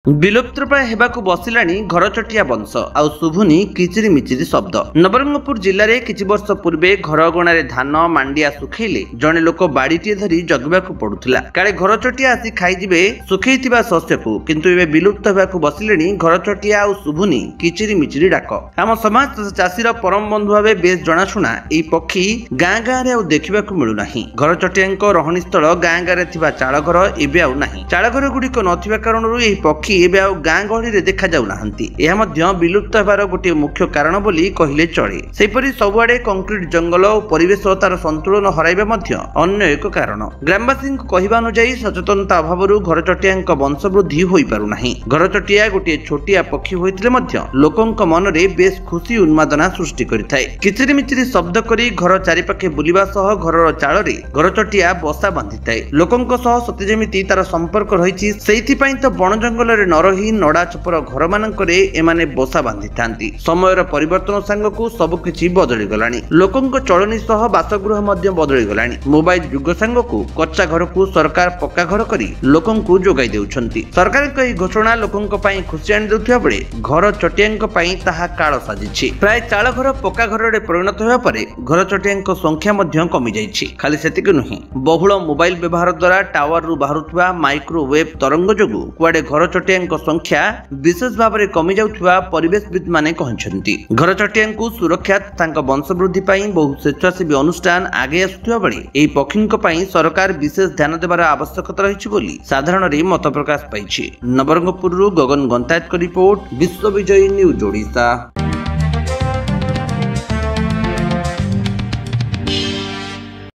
विलुप्तप्राय हेबाकु बसिलाणी घरचटिया वंश आउ शुभुनी किचिरी मिचिरी शब्द। नवरंगपुर जिले में किछि वर्ष पूर्वे घर अगणारे धान मांडिया सुखैले जड़े लोक बाड़ीटे धरी जगिबाकु पड़ुथिला काले घरचटिया आसी खाइजिबे सुखैथिबा शस्यकु, किंतु एबे विलुप्त हेबाकु बसिलेणी घरचटिया आउ शुभुनी किचिरी मिचिरी डाक। आम समाज तथा चाषीर परम बंधु भावे बेस जनाशुना एई पक्षी गाँ गाँ रे आउ देखिबाकु मिलु नाही। घरचटियाଙ୍କ रहणी स्थल गाँ गाँ रे थिबा चाळघर एबे आउ नाही। चाळघर गुडीक नथिबा कारणरू एई पक्षी एबे आउ गाँ गहली रे देखा जाउ नाहंती। एहा मध्य विलुप्त हेबार गोटे मुख्य कारण बोली कहिले चले। सेपरि सबुआडे कंक्रीट जंगल और परिवेश तार संतुलन हराइबा मध्य अन्य एक कारण। ग्रामवासी कहिबा अनुसार सचेतनता अभावरू घरचटियाଙ୍କ वंश वृद्धि होई पारु नाही। घरचटिया गोटे छोटिया पक्षी होइतिले मध्य लोकंक मनरे बेस खुशी उन्मादना सृष्टि करिथाय। किचिरी मिचिरी शब्द करी घर चारिपाखे बुलिबा सह घरर चाळरे घरचटिया बसा बांधिथाय। लोकंक सह सते जेमिति तार संपर्क रहिछि, सेइथि पई तो बण जंगल रे न रही नड़ा चपर घर मानकरे एमाने बसा बांधि थांती। समयर परिवर्तन सांगकु सब किछि बदली गलानी। लोकंक चलनी सह बासगृह मध्य बदली गलानी। मोबाइल युग सांगकु कच्चा घर को सरकार पक्का घर करी लोकंकु जोगाई देउछंती। सरकार कई घोषणा लोकंक पई खुशी आनि देउथिबा बेले घर चटियांक पई ताहा काळ साजिछि। प्राय चाळ घर पक्का घर रे परिणत होया परे घर चटियांक संख्या मध्य कमी जाइछि। खाली सेतिक नुहि, बहुल मोबाइल व्यवहार द्वारा टावर रु बाहरुथबा माइक्रोवेव तरंग जोगु कुआडे घर चटियांक संख्या विशेष भाव में कमी जाउथबा परिवेशविद माने कहछंती। घर चटियांकु सुरक्षा तांक वंशवृद्धि पई बहु स्वेच्छासेवी अनुष्ठान आगे आसुथबा बेले एई पक्षींक पई सरकार विशेष ध्यान देबार आवश्यकता रहिछि बोली साधारण रे मत प्रकाश पाइछि। नवरंगपुर गगन गंतायत रिपोर्ट, विश्व विजयी न्यूज ओडिशा।